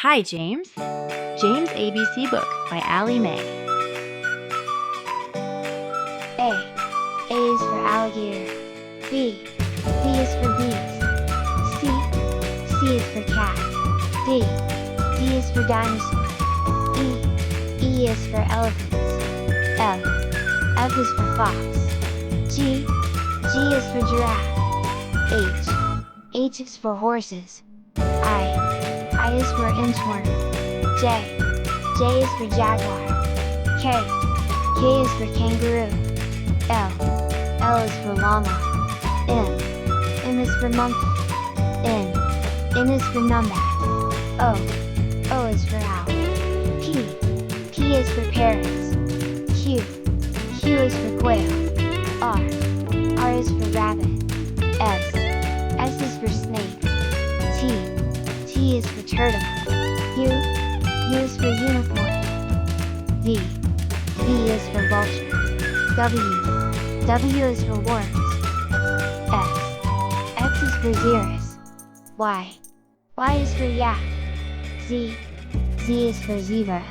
Hi, James. James ABC Book by Allie Mae. A. A is for alligator. B. B is for bees. C. C is for cat. D. D is for dinosaur. E. E is for elephants. F. F is for fox. G. G is for giraffe. H. H is for horses. I is for inchworm. J. J is for jaguar. K. K is for kangaroo. L. L is for llama. M. M is for monkey. N. N is for numbat. O. O is for owl. P. P is for parrots. Q. Q is for quail. R. R is for rabbit. S. S is for snake. T. T is for turtle. U. U is for unicorn. V. V is for vulture. W. W is for worms. X. X is for xerus. Y. Y is for yak. Z. Z is for zebra.